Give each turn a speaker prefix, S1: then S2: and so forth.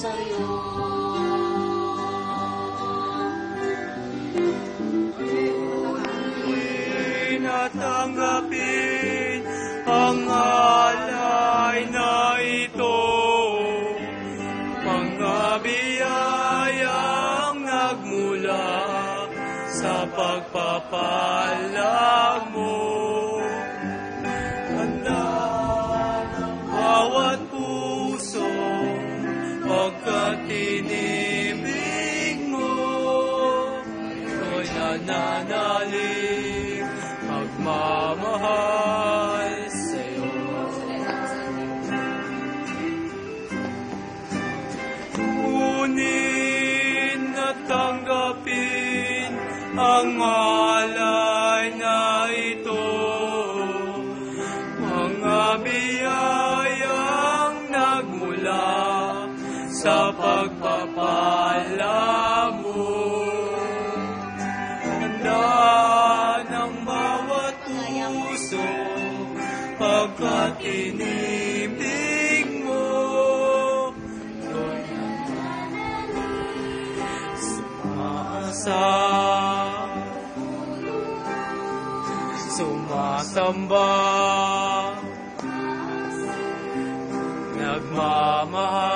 S1: sa'yo.
S2: Tanggapin ang alay na ito, mga biyayang nagmula sa pagpapala mo. Handa ng bawat puso pagkat inibig mo, ko'y nananalig magmamahal sa'yo. Kunin at tanggapin ang alay na ito, mga biyayang nagmula sa pagpapala mo. Handa ng bawat puso pagkat inibig mo, do'y sumasamba, nagmamahal